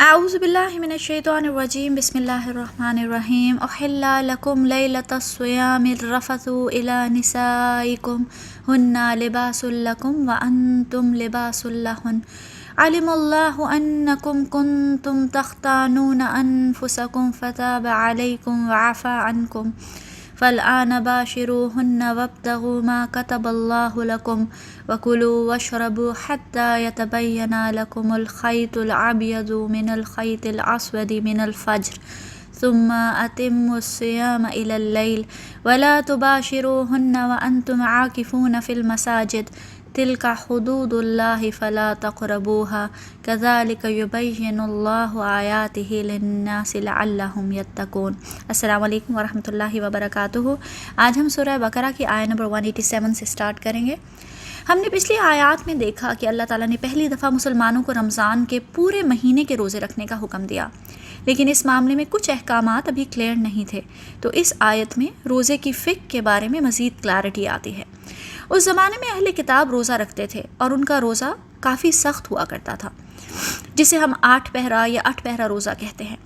اعوذ باللہ من الشیطان الرجیم بسم اللہ الرحمن الرحیم احل لکم لیلۃ الصیام الرفث الی نسائکم ہن لباس لکم وانتم لباس لہن علم اللہ انکم کنتم تختانون انفسکم فتاب علیکم وعفا عنکم فالآن باشروهن وابتغوا ما كتب الله لكم وكلوا واشربوا حتى يتبين لكم الخيط الأبيض من الخيط الأسود من الفجر ثم أتموا الصيام إلى الليل ولا تباشروهن وأنتم عاكفون في المساجد تلك حدود الله فلا تقربوها كذلك يبين الله آياته للناس لعلهم يتقون۔ السلام علیکم ورحمۃ اللہ وبرکاتہ۔ آج ہم سورہ بقرہ کی آیت نمبر 187 سے سٹارٹ کریں گے۔ ہم نے پچھلی آیات میں دیکھا کہ اللہ تعالیٰ نے پہلی دفعہ مسلمانوں کو رمضان کے پورے مہینے کے روزے رکھنے کا حکم دیا، لیکن اس معاملے میں کچھ احکامات ابھی کلیئر نہیں تھے، تو اس آیت میں روزے کی فقہ کے بارے میں مزید کلیئرٹی آتی ہے۔ اس زمانے میں اہل کتاب روزہ رکھتے تھے اور ان کا روزہ کافی سخت ہوا کرتا تھا، جسے ہم 8 پہرہ یا 8 پہرہ روزہ کہتے ہیں،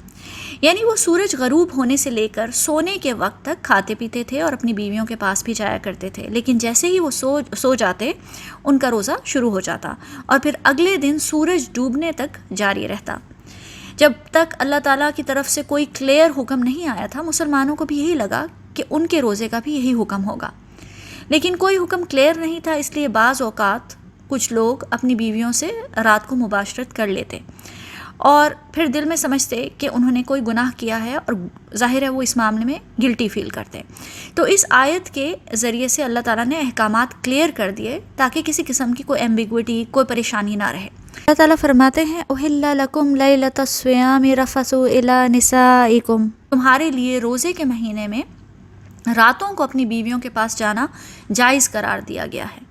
یعنی وہ سورج غروب ہونے سے لے کر سونے کے وقت تک کھاتے پیتے تھے اور اپنی بیویوں کے پاس بھی جایا کرتے تھے، لیکن جیسے ہی وہ سو جاتے ان کا روزہ شروع ہو جاتا اور پھر اگلے دن سورج ڈوبنے تک جاری رہتا۔ جب تک اللہ تعالیٰ کی طرف سے کوئی کلیئر حکم نہیں آیا تھا، مسلمانوں کو بھی یہی لگا کہ ان کے روزے کا بھی یہی حکم ہوگا، لیکن کوئی حکم کلیئر نہیں تھا، اس لیے بعض اوقات کچھ لوگ اپنی بیویوں سے رات کو مباشرت کر لیتے اور پھر دل میں سمجھتے کہ انہوں نے کوئی گناہ کیا ہے، اور ظاہر ہے وہ اس معاملے میں گلٹی فیل کرتے۔ تو اس آیت کے ذریعے سے اللہ تعالیٰ نے احکامات کلیئر کر دیے تاکہ کسی قسم کی کوئی ایمبیگوٹی، کوئی پریشانی نہ رہے۔ اللہ تعالیٰ فرماتے ہیں احل لکم لیلۃ الصیام الرفث الی نسائکم، تمہارے لیے روزے کے مہینے میں راتوں کو اپنی بیویوں کے پاس جانا جائز قرار دیا گیا ہے۔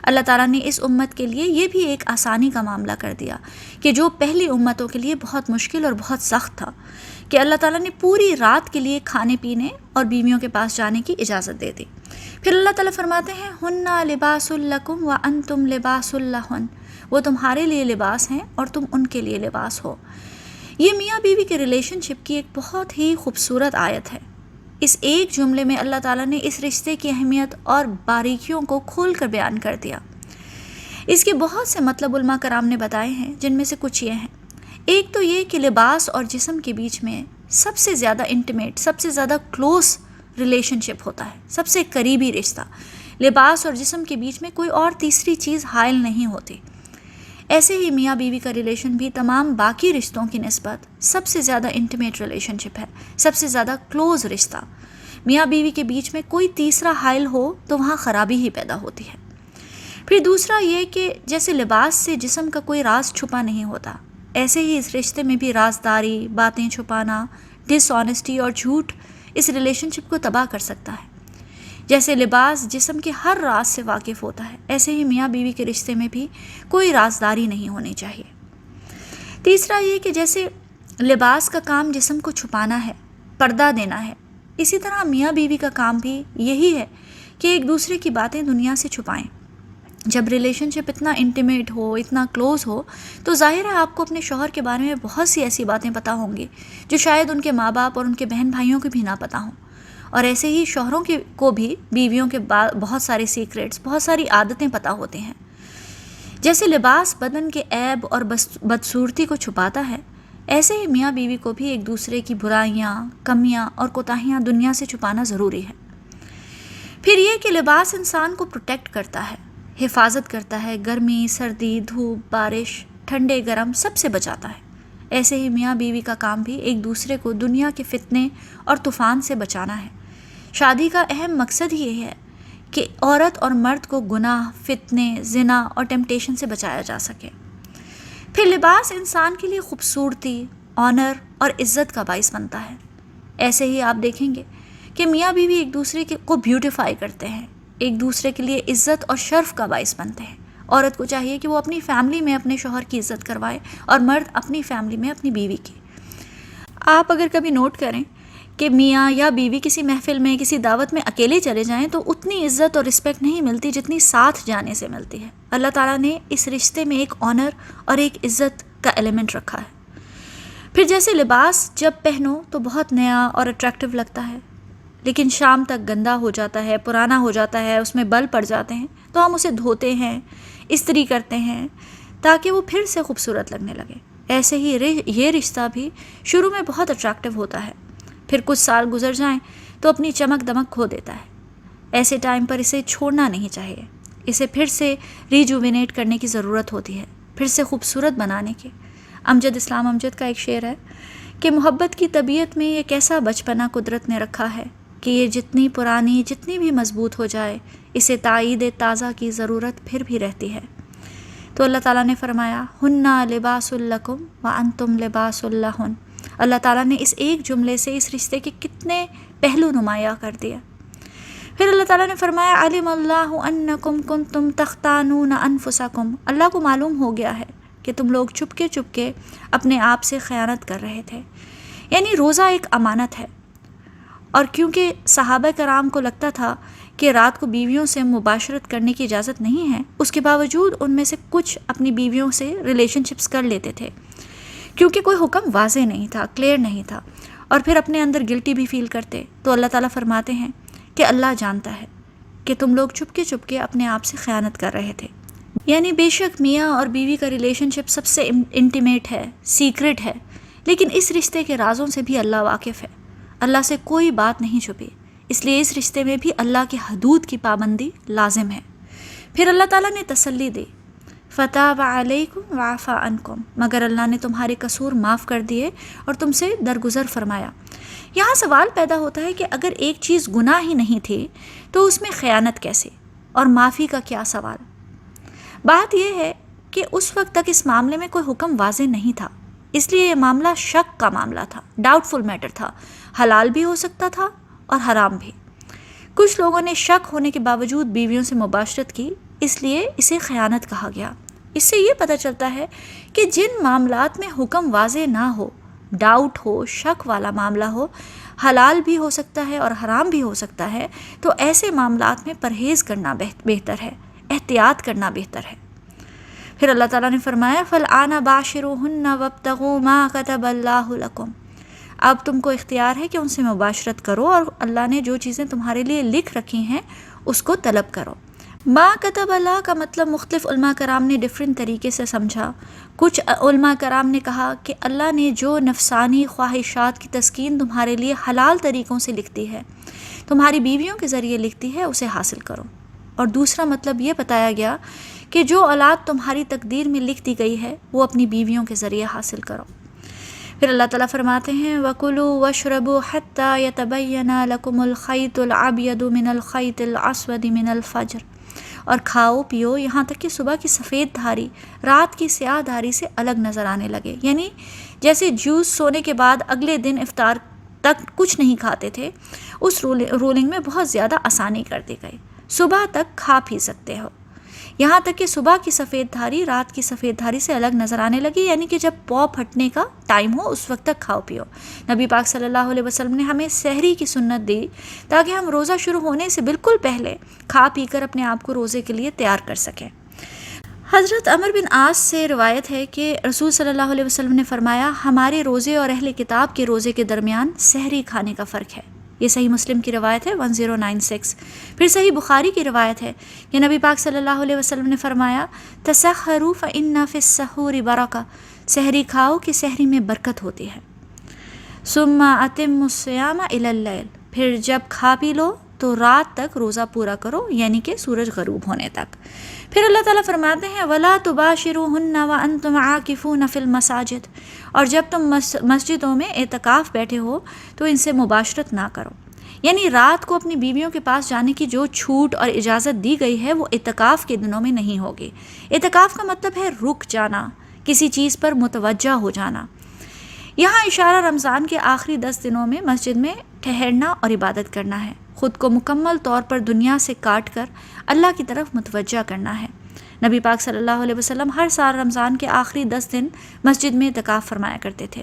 اللہ تعالیٰ نے اس امت کے لیے یہ بھی ایک آسانی کا معاملہ کر دیا کہ جو پہلی امتوں کے لیے بہت مشکل اور بہت سخت تھا، کہ اللہ تعالیٰ نے پوری رات کے لیے کھانے پینے اور بیویوں کے پاس جانے کی اجازت دے دی۔ پھر اللہ تعالیٰ فرماتے ہیں ہن لباس لکم وانتم لباس لہن، وہ تمہارے لیے لباس ہیں اور تم ان کے لیے لباس ہو۔ یہ میاں بیوی کے ریلیشن شپ کی ایک بہت ہی خوبصورت آیت ہے۔ اس ایک جملے میں اللہ تعالیٰ نے اس رشتے کی اہمیت اور باریکیوں کو کھول کر بیان کر دیا۔ اس کے بہت سے مطلب علماء کرام نے بتائے ہیں، جن میں سے کچھ یہ ہیں۔ ایک تو یہ کہ لباس اور جسم کے بیچ میں سب سے زیادہ انٹیمیٹ، سب سے زیادہ کلوز ریلیشن شپ ہوتا ہے، سب سے قریبی رشتہ۔ لباس اور جسم کے بیچ میں کوئی اور تیسری چیز حائل نہیں ہوتی۔ ایسے ہی میاں بیوی کا ریلیشن بھی تمام باقی رشتوں کی نسبت سب سے زیادہ انٹیمیٹ ریلیشن شپ ہے، سب سے زیادہ کلوز رشتہ۔ میاں بیوی کے بیچ میں کوئی تیسرا حائل ہو تو وہاں خرابی ہی پیدا ہوتی ہے۔ پھر دوسرا یہ کہ جیسے لباس سے جسم کا کوئی راز چھپا نہیں ہوتا، ایسے ہی اس رشتے میں بھی رازداری، باتیں چھپانا، ڈس آنیسٹی اور جھوٹ اس ریلیشن شپ کو تباہ کر سکتا ہے۔ جیسے لباس جسم کے ہر راز سے واقف ہوتا ہے، ایسے ہی میاں بیوی کے رشتے میں بھی کوئی رازداری نہیں ہونی چاہیے۔ تیسرا یہ کہ جیسے لباس کا کام جسم کو چھپانا ہے، پردہ دینا ہے، اسی طرح میاں بیوی کا کام بھی یہی ہے کہ ایک دوسرے کی باتیں دنیا سے چھپائیں۔ جب ریلیشن شپ اتنا انٹیمیٹ ہو، اتنا کلوز ہو، تو ظاہر ہے آپ کو اپنے شوہر کے بارے میں بہت سی ایسی باتیں پتہ ہوں گی جو شاید ان کے ماں باپ اور ان کے بہن بھائیوں کو بھی نہ پتہ ہوں، اور ایسے ہی شوہروں کو بھی بیویوں کے بہت سارے سیکریٹس، بہت ساری عادتیں پتہ ہوتے ہیں۔ جیسے لباس بدن کے عیب اور بدصورتی کو چھپاتا ہے، ایسے ہی میاں بیوی کو بھی ایک دوسرے کی برائیاں، کمیاں اور کوتاہیاں دنیا سے چھپانا ضروری ہے۔ پھر یہ کہ لباس انسان کو پروٹیکٹ کرتا ہے، حفاظت کرتا ہے، گرمی، سردی، دھوپ، بارش، ٹھنڈے گرم سب سے بچاتا ہے۔ ایسے ہی میاں بیوی کا کام بھی ایک دوسرے کو دنیا کے فتنے اور طوفان سے بچانا ہے۔ شادی کا اہم مقصد یہ ہے کہ عورت اور مرد کو گناہ، فتنے، زنا اور ٹیمپٹیشن سے بچایا جا سکے۔ پھر لباس انسان کے لیے خوبصورتی، آنر اور عزت کا باعث بنتا ہے۔ ایسے ہی آپ دیکھیں گے کہ میاں بیوی ایک دوسرے کو بیوٹیفائی کرتے ہیں، ایک دوسرے کے لیے عزت اور شرف کا باعث بنتے ہیں۔ عورت کو چاہیے کہ وہ اپنی فیملی میں اپنے شوہر کی عزت کروائے اور مرد اپنی فیملی میں اپنی بیوی کی۔ آپ اگر کبھی نوٹ کریں کہ میاں یا بیوی کسی محفل میں، کسی دعوت میں اکیلے چلے جائیں تو اتنی عزت اور رسپیکٹ نہیں ملتی جتنی ساتھ جانے سے ملتی ہے۔ اللہ تعالیٰ نے اس رشتے میں ایک آنر اور ایک عزت کا ایلیمنٹ رکھا ہے۔ پھر جیسے لباس جب پہنو تو بہت نیا اور اٹریکٹیو لگتا ہے، لیکن شام تک گندا ہو جاتا ہے، پرانا ہو جاتا ہے، اس میں بل پڑ جاتے ہیں، تو ہم اسے دھوتے ہیں، استری کرتے ہیں تاکہ وہ پھر سے خوبصورت لگنے لگے۔ ایسے ہی یہ رشتہ بھی شروع میں بہت اٹریکٹیو ہوتا ہے، پھر کچھ سال گزر جائیں تو اپنی چمک دمک کھو دیتا ہے۔ ایسے ٹائم پر اسے چھوڑنا نہیں چاہیے، اسے پھر سے ریجوینیٹ کرنے کی ضرورت ہوتی ہے، پھر سے خوبصورت بنانے کی۔ امجد اسلام امجد کا ایک شعر ہے کہ محبت کی طبیعت میں یہ کیسا بچپنا قدرت نے رکھا ہے کہ یہ جتنی پرانی جتنی بھی مضبوط ہو جائے اسے تائید تازہ کی ضرورت پھر بھی رہتی ہے۔ تو اللہ تعالیٰ نے فرمایا ہنّا لباس لکم وانتم لباس لہن۔ اللہ تعالیٰ نے اس ایک جملے سے اس رشتے کے کتنے پہلو نمایاں کر دیا۔ پھر اللہ تعالیٰ نے فرمایا علم اللہ انکم کنتم تختانون انفسکم۔ اللہ کو معلوم ہو گیا ہے کہ تم لوگ چپکے چپکے اپنے آپ سے خیانت کر رہے تھے، یعنی روزہ ایک امانت ہے، اور کیونکہ صحابہ کرام کو لگتا تھا کہ رات کو بیویوں سے مباشرت کرنے کی اجازت نہیں ہے، اس کے باوجود ان میں سے کچھ اپنی بیویوں سے ریلیشن شپس کر لیتے تھے کیونکہ کوئی حکم واضح نہیں تھا، کلیئر نہیں تھا، اور پھر اپنے اندر گلٹی بھی فیل کرتے۔ تو اللہ تعالیٰ فرماتے ہیں کہ اللہ جانتا ہے کہ تم لوگ چپکے چپکے اپنے آپ سے خیانت کر رہے تھے، یعنی بے شک میاں اور بیوی کا ریلیشن شپ سب سے انٹیمیٹ ہے، سیکرٹ ہے، لیکن اس رشتے کے رازوں سے بھی اللہ واقف ہے، اللہ سے کوئی بات نہیں چھپی، اس لیے اس رشتے میں بھی اللہ کی حدود کی پابندی لازم ہے۔ پھر اللہ تعالیٰ نے تسلی دی فتاب علیکم وعفا عنکم، مگر اللہ نے تمہارے قصور معاف کر دیے اور تم سے درگزر فرمایا۔ یہاں سوال پیدا ہوتا ہے کہ اگر ایک چیز گناہ ہی نہیں تھی تو اس میں خیانت کیسے، اور معافی کا کیا سوال؟ بات یہ ہے کہ اس وقت تک اس معاملے میں کوئی حکم واضح نہیں تھا، اس لیے یہ معاملہ شک کا معاملہ تھا، ڈاؤٹ فل میٹر تھا، حلال بھی ہو سکتا تھا اور حرام بھی۔ کچھ لوگوں نے شک ہونے کے باوجود بیویوں سے مباشرت کی، اس لیے اسے خیانت کہا گیا۔ اس سے یہ پتہ چلتا ہے کہ جن معاملات میں حکم واضح نہ ہو، ڈاؤٹ ہو، شک والا معاملہ ہو، حلال بھی ہو سکتا ہے اور حرام بھی ہو سکتا ہے، تو ایسے معاملات میں پرہیز کرنا بہتر ہے، احتیاط کرنا بہتر ہے۔ پھر اللہ تعالیٰ نے فرمایا فَالْآنَ بَاشِرُوهُنَّ وَابْتَغُوا مَا كَتَبَ اللَّهُ لَكُمْ۔ اب تم کو اختیار ہے کہ ان سے مباشرت کرو اور اللہ نے جو چیزیں تمہارے لیے لکھ رکھی ہیں اس کو طلب کرو۔ ما کتب اللہ کا مطلب مختلف علماء کرام نے ڈیفرنٹ طریقے سے سمجھا۔ کچھ علماء کرام نے کہا کہ اللہ نے جو نفسانی خواہشات کی تسکین تمہارے لیے حلال طریقوں سے لکھتی ہے، تمہاری بیویوں کے ذریعے لکھتی ہے، اسے حاصل کرو۔ اور دوسرا مطلب یہ بتایا گیا کہ جو اولاد تمہاری تقدیر میں لکھ دی گئی ہے وہ اپنی بیویوں کے ذریعے حاصل کرو۔ پھر اللہ تعالیٰ فرماتے ہیں وَكُلُوا وَاشْرَبُوا حَتَّى يَتَبَيَّنَ لَكُمُ الْخَيْطُ الْأَبْيَضُ مِنَ الْخَيْطِ الْأَسْوَدِ مِنَ الْفَجْرِ، اور کھاؤ پیو یہاں تک کہ صبح کی سفید دھاری رات کی سیاہ دھاری سے الگ نظر آنے لگے، یعنی جیسے جوس سونے کے بعد اگلے دن افطار تک کچھ نہیں کھاتے تھے، اس رولنگ میں بہت زیادہ آسانی کر دی گئی، صبح تک کھا پی سکتے ہو، یہاں تک کہ صبح کی سفید دھاری رات کی سفید دھاری سے الگ نظر آنے لگی، یعنی کہ جب پو پھٹنے کا ٹائم ہو اس وقت تک کھاؤ پیو۔ نبی پاک صلی اللہ علیہ وسلم نے ہمیں سحری کی سنت دی تاکہ ہم روزہ شروع ہونے سے بالکل پہلے کھا پی کر اپنے آپ کو روزے کے لیے تیار کر سکیں۔ حضرت عمر بن عاص سے روایت ہے کہ رسول صلی اللہ علیہ وسلم نے فرمایا ہمارے روزے اور اہل کتاب کے روزے کے درمیان سحری کھانے کا فرق ہے۔ یہ صحیح مسلم کی روایت ہے 1096۔ پھر صحیح بخاری کی روایت ہے کہ نبی پاک صلی اللہ علیہ وسلم نے فرمایا تسحروا فإن فی السحور برکہ، سحری کھاؤ کہ سحری میں برکت ہوتی ہے۔ ثم اتموا الصیام الی اللیل، پھر جب کھا پی لو تو رات تک روزہ پورا کرو، یعنی کہ سورج غروب ہونے تک۔ پھر اللہ تعالیٰ فرماتے ہیں وَلَا تُبَاشِرُوهُنَّ وَأَنْتُمْ عَاكِفُونَ فِي الْمَسَاجِدِ، اور جب تم مسجدوں میں اعتکاف بیٹھے ہو تو ان سے مباشرت نہ کرو، یعنی رات کو اپنی بیویوں کے پاس جانے کی جو چھوٹ اور اجازت دی گئی ہے وہ اعتکاف کے دنوں میں نہیں ہوگی۔ اعتکاف کا مطلب ہے رک جانا، کسی چیز پر متوجہ ہو جانا۔ یہاں اشارہ رمضان کے آخری 10 دنوں میں مسجد میں ٹھہرنا اور عبادت کرنا ہے، خود کو مکمل طور پر دنیا سے کاٹ کر اللہ کی طرف متوجہ کرنا ہے۔ نبی پاک صلی اللہ علیہ وسلم ہر سال رمضان کے آخری 10 دن مسجد میں اعتکاف فرمایا کرتے تھے۔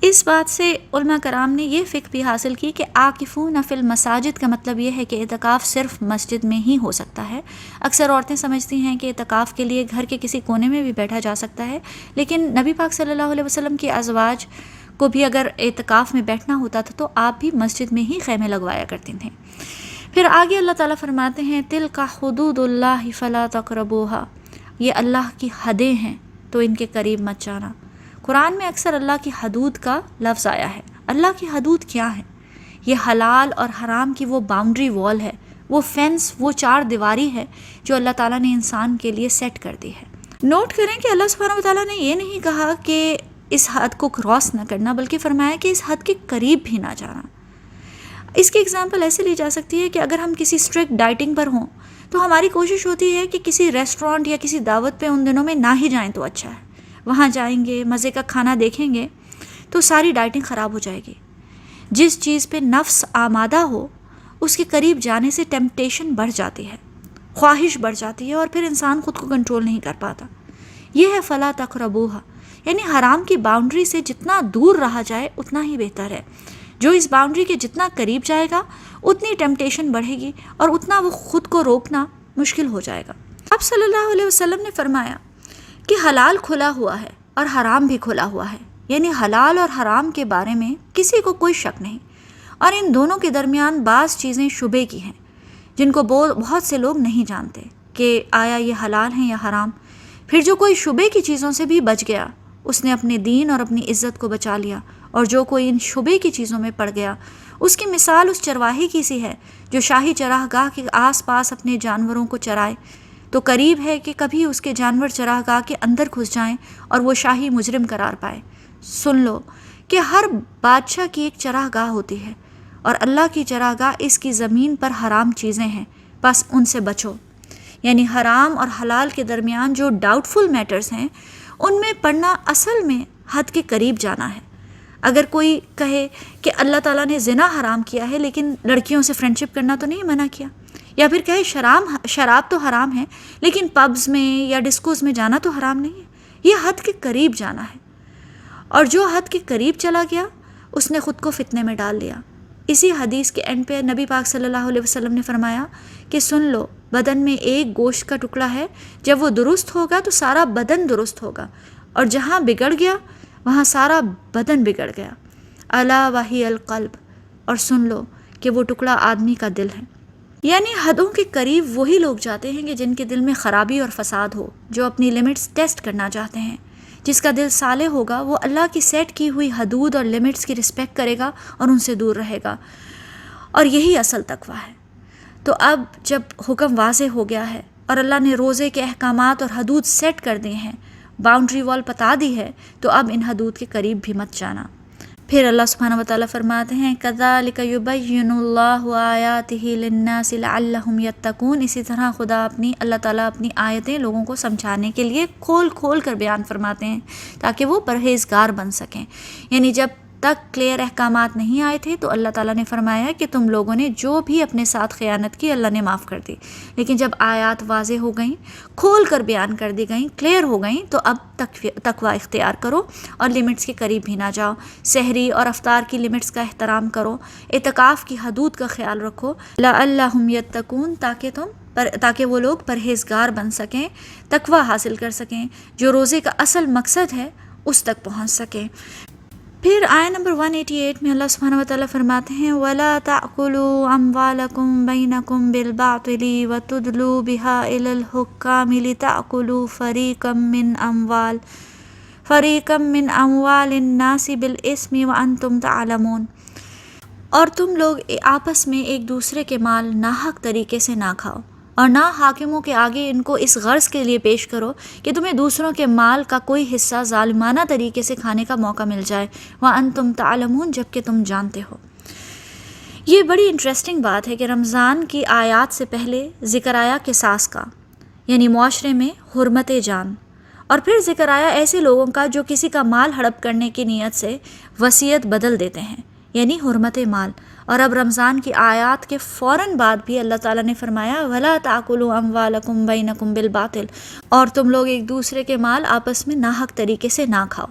اس بات سے علماء کرام نے یہ فقہ بھی حاصل کی کہ عاکفون فی المساجد کا مطلب یہ ہے کہ اعتکاف صرف مسجد میں ہی ہو سکتا ہے۔ اکثر عورتیں سمجھتی ہیں کہ اعتکاف کے لیے گھر کے کسی کونے میں بھی بیٹھا جا سکتا ہے، لیکن نبی پاک صلی اللہ علیہ وسلم کی ازواج کو بھی اگر اعتکاف میں بیٹھنا ہوتا تھا تو آپ بھی مسجد میں ہی خیمے لگوایا کرتی تھیں۔ پھر آگے اللہ تعالیٰ فرماتے ہیں تلک حدود اللہ فلا تقربوها، یہ اللہ کی حدیں ہیں تو ان کے قریب مت جانا۔ قرآن میں اکثر اللہ کی حدود کا لفظ آیا ہے۔ اللہ کی حدود کیا ہے؟ یہ حلال اور حرام کی وہ باؤنڈری وال ہے، وہ فینس، وہ چار دیواری ہے جو اللہ تعالیٰ نے انسان کے لیے سیٹ کر دی ہے۔ نوٹ کریں کہ اللہ سبحانہ وتعالیٰ نے یہ نہیں کہا کہ اس حد کو کراس نہ کرنا، بلکہ فرمایا کہ اس حد کے قریب بھی نہ جانا۔ اس کی اگزامپل ایسے لی جا سکتی ہے کہ اگر ہم کسی اسٹرکٹ ڈائٹنگ پر ہوں تو ہماری کوشش ہوتی ہے کہ کسی ریسٹورانٹ یا کسی دعوت پہ ان دنوں میں نہ ہی جائیں تو اچھا ہے۔ وہاں جائیں گے، مزے کا کھانا دیکھیں گے تو ساری ڈائٹنگ خراب ہو جائے گی۔ جس چیز پہ نفس آمادہ ہو اس کے قریب جانے سے ٹیمپٹیشن بڑھ جاتی ہے، خواہش بڑھ جاتی ہے، اور پھر انسان خود کو کنٹرول نہیں کر پاتا۔ یہ ہے فلا تقربوها، یعنی حرام کی باؤنڈری سے جتنا دور رہا جائے اتنا ہی بہتر ہے۔ جو اس باؤنڈری کے جتنا قریب جائے گا اتنی ٹیمپٹیشن بڑھے گی اور اتنا وہ خود کو روکنا مشکل ہو جائے گا۔ اب صلی اللہ علیہ وسلم نے فرمایا کہ حلال کھلا ہوا ہے اور حرام بھی کھلا ہوا ہے، یعنی حلال اور حرام کے بارے میں کسی کو کوئی شک نہیں، اور ان دونوں کے درمیان بعض چیزیں شبے کی ہیں جن کو بہت سے لوگ نہیں جانتے کہ آیا یہ حلال ہیں یا حرام۔ پھر جو کوئی شبے کی چیزوں سے بھی بچ گیا اس نے اپنے دین اور اپنی عزت کو بچا لیا، اور جو کوئی ان شبے کی چیزوں میں پڑ گیا اس کی مثال اس چرواہی کی سی ہے جو شاہی چراہ گاہ کے آس پاس اپنے جانوروں کو چرائے، تو قریب ہے کہ کبھی اس کے جانور چراہ گاہ کے اندر گھس جائیں اور وہ شاہی مجرم قرار پائے۔ سن لو کہ ہر بادشاہ کی ایک چراہ گاہ ہوتی ہے، اور اللہ کی چراہ گاہ اس کی زمین پر حرام چیزیں ہیں، بس ان سے بچو۔ یعنی حرام اور حلال کے درمیان جو ڈاؤٹ فل میٹرز ہیں ان میں پڑھنا اصل میں حد کے قریب جانا ہے۔ اگر کوئی کہے کہ اللہ تعالیٰ نے زنا حرام کیا ہے لیکن لڑکیوں سے فرینڈشپ کرنا تو نہیں منع کیا، یا پھر کہے شراب تو حرام ہے لیکن پبز میں یا ڈسکوز میں جانا تو حرام نہیں ہے، یہ حد کے قریب جانا ہے، اور جو حد کے قریب چلا گیا اس نے خود کو فتنے میں ڈال لیا۔ اسی حدیث کے اینڈ پہ نبی پاک صلی اللہ علیہ وسلم نے فرمایا کہ سن لو، بدن میں ایک گوشت کا ٹکڑا ہے، جب وہ درست ہوگا تو سارا بدن درست ہوگا، اور جہاں بگڑ گیا وہاں سارا بدن بگڑ گیا۔ الا وہی القلب، اور سن لو کہ وہ ٹکڑا آدمی کا دل ہے۔ یعنی حدوں کے قریب وہی لوگ جاتے ہیں کہ جن کے دل میں خرابی اور فساد ہو، جو اپنی لیمٹس ٹیسٹ کرنا چاہتے ہیں۔ جس کا دل صالح ہوگا وہ اللہ کی سیٹ کی ہوئی حدود اور لیمٹس کی رسپیکٹ کرے گا اور ان سے دور رہے گا، اور یہی اصل تقویٰ ہے۔ تو اب جب حکم واضح ہو گیا ہے اور اللہ نے روزے کے احکامات اور حدود سیٹ کر دیے ہیں، باؤنڈری وال بتا دی ہے، تو اب ان حدود کے قریب بھی مت جانا۔ پھر اللہ سبحانہ وتعالیٰ فرماتے ہیں کذالک یبین اللہ آیاتہ للناس لعلہم یتقون، اسی طرح اللہ تعالیٰ اپنی آیتیں لوگوں کو سمجھانے کے لیے کھول کھول کر بیان فرماتے ہیں تاکہ وہ پرہیزگار بن سکیں۔ یعنی جب تک کلیئر احکامات نہیں آئے تھے تو اللہ تعالیٰ نے فرمایا کہ تم لوگوں نے جو بھی اپنے ساتھ خیانت کی اللہ نے معاف کر دی، لیکن جب آیات واضح ہو گئیں، کھول کر بیان کر دی گئیں، کلیئر ہو گئیں، تو اب تقویٰ اختیار کرو اور لیمٹس کے قریب بھی نہ جاؤ۔ سحری اور افطار کی لیمٹس کا احترام کرو، اعتکاف کی حدود کا خیال رکھو، لعلہم یتقون، تاکہ وہ لوگ پرہیزگار بن سکیں، تقویٰ حاصل کر سکیں، جو روزے کا اصل مقصد ہے اس تک پہنچ سکیں۔ پھر آیت نمبر 188 میں اللہ سبحانہ وتعالیٰ فرماتے ہیں وَلَا تَأْكُلُوا أَمْوَالَكُمْ بَيْنَكُمْ بِالْبَاطِلِ وَتُدْلُوا بِهَا إِلَى الْحُكَّامِ لِتَأْكُلُوا فَرِيقًا مِّنْ أَمْوَالِ النَّاسِ بِالْإِثْمِ وَأَنْتُمْ تَعْلَمُونَ، اور تم لوگ آپس میں ایک دوسرے کے مال ناحق طریقے سے نہ کھاؤ، اور نہ حاکموں کے آگے ان کو اس غرض کے لیے پیش کرو کہ تمہیں دوسروں کے مال کا کوئی حصہ ظالمانہ طریقے سے کھانے کا موقع مل جائے، وَأَنْتُمْ تَعْلَمُونَ، جبکہ تم جانتے ہو۔ یہ بڑی انٹرسٹنگ بات ہے کہ رمضان کی آیات سے پہلے ذکر آیا قصاص کا، یعنی معاشرے میں حرمت جان، اور پھر ذکر آیا ایسے لوگوں کا جو کسی کا مال ہڑپ کرنے کی نیت سے وصیت بدل دیتے ہیں، یعنی حرمت مال۔ اور اب رمضان کی آیات کے فوراً بعد بھی اللہ تعالیٰ نے فرمایا وَلَا تَأْكُلُوا أَمْوَالَكُمْ بَيْنَكُمْ بِالْبَاطِلِ، اور تم لوگ ایک دوسرے کے مال آپس میں ناحق طریقے سے نہ کھاؤ۔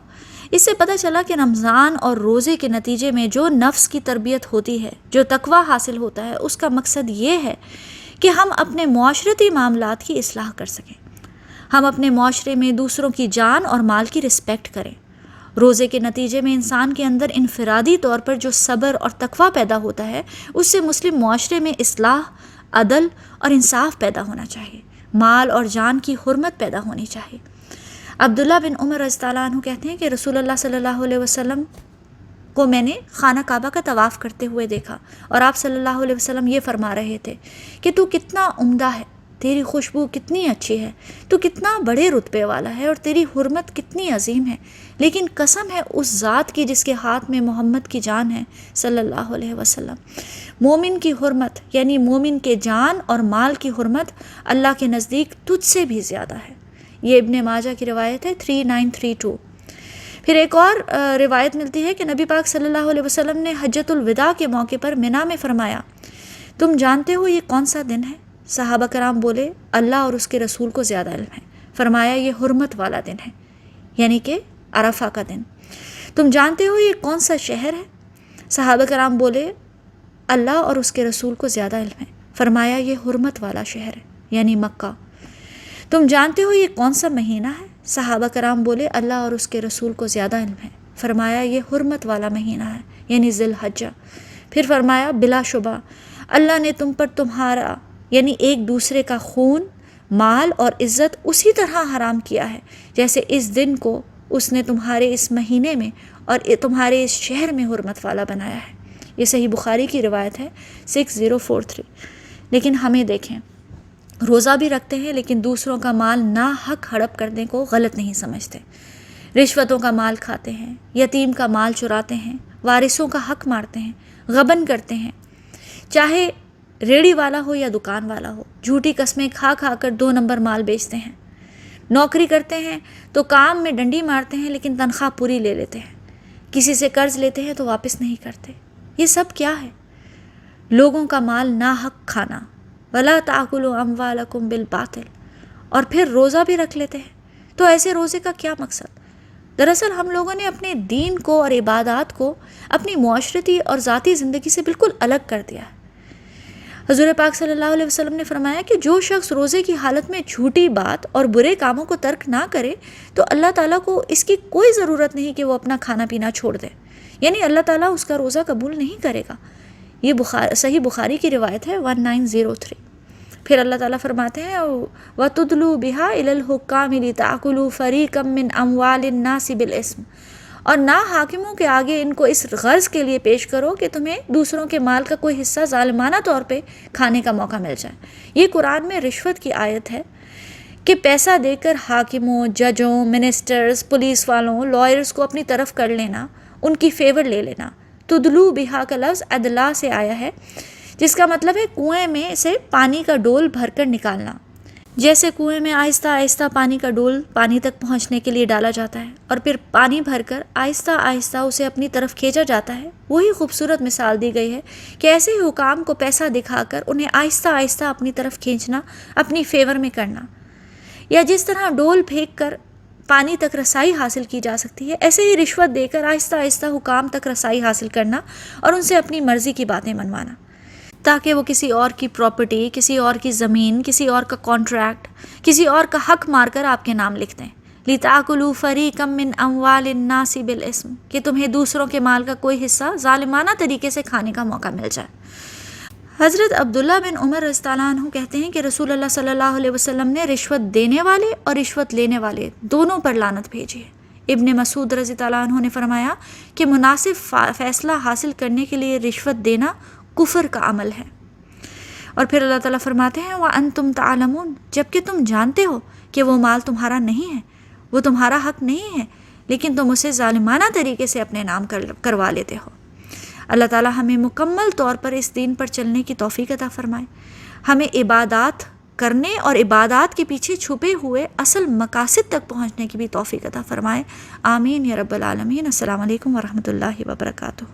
اس سے پتہ چلا کہ رمضان اور روزے کے نتیجے میں جو نفس کی تربیت ہوتی ہے، جو تقوی حاصل ہوتا ہے، اس کا مقصد یہ ہے کہ ہم اپنے معاشرتی معاملات کی اصلاح کر سکیں، ہم اپنے معاشرے میں دوسروں کی جان اور مال کی رسپیکٹ کریں۔ روزے کے نتیجے میں انسان کے اندر انفرادی طور پر جو صبر اور تقوی پیدا ہوتا ہے، اس سے مسلم معاشرے میں اصلاح، عدل اور انصاف پیدا ہونا چاہیے، مال اور جان کی حرمت پیدا ہونی چاہیے۔ عبداللہ بن عمر رضی اللہ عنہ کہتے ہیں کہ رسول اللہ صلی اللہ علیہ وسلم کو میں نے خانہ کعبہ کا طواف کرتے ہوئے دیکھا، اور آپ صلی اللہ علیہ وسلم یہ فرما رہے تھے کہ تو کتنا عمدہ ہے، تیری خوشبو کتنی اچھی ہے، تو کتنا بڑے رتبے والا ہے، اور تیری حرمت کتنی عظیم ہے، لیکن قسم ہے اس ذات کی جس کے ہاتھ میں محمد کی جان ہے صلی اللہ علیہ وسلم، مومن کی حرمت یعنی مومن کے جان اور مال کی حرمت اللہ کے نزدیک تجھ سے بھی زیادہ ہے۔ یہ ابن ماجہ کی روایت ہے 3932۔ پھر ایک اور روایت ملتی ہے کہ نبی پاک صلی اللہ علیہ وسلم نے حجۃ الوداع کے موقع پر منا میں فرمایا، تم جانتے ہو یہ کون سا دن ہے؟ صحابہ کرام بولے، اللہ اور اس کے رسول کو زیادہ علم ہے۔ فرمایا یہ حرمت والا دن ہے، یعنی کہ عرفہ کا دن۔ تم جانتے ہو یہ کون سا شہر ہے؟ صحابہ کرام بولے، اللہ اور اس کے رسول کو زیادہ علم ہے۔ فرمایا یہ حرمت والا شہر ہے، یعنی مکہ۔ تم جانتے ہو یہ کون سا مہینہ ہے؟ صحابہ کرام بولے، اللہ اور اس کے رسول کو زیادہ علم ہے۔ فرمایا یہ حرمت والا مہینہ ہے، یعنی ذی الحجہ۔ پھر فرمایا بلا شبہ اللہ نے تم پر تمہارا یعنی ایک دوسرے کا خون، مال اور عزت اسی طرح حرام کیا ہے جیسے اس دن کو اس نے تمہارے اس مہینے میں اور تمہارے اس شہر میں حرمت والا بنایا ہے۔ یہ صحیح بخاری کی روایت ہے 6043۔ لیکن ہمیں دیکھیں، روزہ بھی رکھتے ہیں لیکن دوسروں کا مال ناحق ہڑپ کرنے کو غلط نہیں سمجھتے، رشوتوں کا مال کھاتے ہیں، یتیم کا مال چراتے ہیں، وارثوں کا حق مارتے ہیں، غبن کرتے ہیں، چاہے ریڑھی والا ہو یا دکان والا ہو، جھوٹی قسمیں کھا کھا کر 2 نمبر مال بیچتے ہیں، نوکری کرتے ہیں تو کام میں ڈنڈی مارتے ہیں لیکن تنخواہ پوری لے لیتے ہیں، کسی سے قرض لیتے ہیں تو واپس نہیں کرتے۔ یہ سب کیا ہے؟ لوگوں کا مال ناحق کھانا، وَلَا تَأْكُلُوا أَمْوَالَكُمْ بِالْبَاطِلِ، اور پھر روزہ بھی رکھ لیتے ہیں۔ تو ایسے روزے کا کیا مقصد؟ دراصل ہم لوگوں نے اپنے دین کو اور عبادات کو اپنی معاشرتی اور ذاتی زندگی سے بالکل الگ کر دیا ہے۔ حضور پاک صلی اللہ علیہ وسلم نے فرمایا کہ جو شخص روزے کی حالت میں جھوٹی بات اور برے کاموں کو ترک نہ کرے تو اللہ تعالیٰ کو اس کی کوئی ضرورت نہیں کہ وہ اپنا کھانا پینا چھوڑ دے، یعنی اللہ تعالیٰ اس کا روزہ قبول نہیں کرے گا۔ یہ صحیح بخاری کی روایت ہے 1903۔ پھر اللہ تعالیٰ فرماتے ہیں وَتُدْلُوا بِهَا إِلَى الْحُكَّامِ لِتَأْكُلُوا فَرِيقًا مِّنْ أَمْوَالِ النَّاسِ بِالْإِثْمِ، اور نہ حاکموں کے آگے ان کو اس غرض کے لیے پیش کرو کہ تمہیں دوسروں کے مال کا کوئی حصہ ظالمانہ طور پہ کھانے کا موقع مل جائے۔ یہ قرآن میں رشوت کی آیت ہے کہ پیسہ دے کر حاکموں، ججوں، منسٹرز، پولیس والوں، لائرز کو اپنی طرف کر لینا، ان کی فیور لے لینا۔ تدلو بہا کا لفظ ادلا سے آیا ہے، جس کا مطلب ہے کنویں میں سے پانی کا ڈول بھر کر نکالنا۔ جیسے کنویں میں آہستہ آہستہ پانی کا ڈول پانی تک پہنچنے کے لیے ڈالا جاتا ہے اور پھر پانی بھر کر آہستہ آہستہ اسے اپنی طرف کھینچا جاتا ہے، وہی خوبصورت مثال دی گئی ہے کہ ایسے ہی حکام کو پیسہ دکھا کر انہیں آہستہ آہستہ اپنی طرف کھینچنا، اپنی فیور میں کرنا۔ یا جس طرح ڈول پھینک کر پانی تک رسائی حاصل کی جا سکتی ہے، ایسے ہی رشوت دے کر آہستہ آہستہ حکام تک رسائی حاصل کرنا اور ان سے اپنی مرضی کی باتیں منوانا، تاکہ وہ کسی اور کی پراپرٹی، کسی اور کی زمین، کسی اور کا کانٹریکٹ، کسی اور کا حق مار کر آپ کے نام لکھ دیں۔ لِتَأْكُلُوا فَرِيقًا مِّنْ أَمْوَالِ النَّاسِ بِالْإِثْمِ، کہ تمہیں دوسروں کے مال کا کوئی حصہ ظالمانہ طریقے سے کھانے کا موقع مل جائے۔ حضرت عبداللہ بن عمر رضی اللہ عنہ کہتے ہیں کہ رسول اللہ صلی اللہ علیہ وسلم نے رشوت دینے والے اور رشوت لینے والے دونوں پر لعنت بھیجی ہے۔ ابن مسعود رضی اللہ عنہ نے فرمایا کہ مناسب فیصلہ حاصل کرنے کے لیے رشوت دینا کفر کا عمل ہے۔ اور پھر اللہ تعالیٰ فرماتے ہیں وَأَنْتُمْ تَعْلَمُونَ، جبکہ تم جانتے ہو کہ وہ مال تمہارا نہیں ہے، وہ تمہارا حق نہیں ہے، لیکن تم اسے ظالمانہ طریقے سے اپنے نام کروا لیتے ہو۔ اللہ تعالیٰ ہمیں مکمل طور پر اس دین پر چلنے کی توفیق عطا فرمائے، ہمیں عبادات کرنے اور عبادات کے پیچھے چھپے ہوئے اصل مقاصد تک پہنچنے کی بھی توفیق عطا فرمائے۔ آمین یا رب العالمین۔ السلام علیکم ورحمۃ اللہ وبرکاتہ۔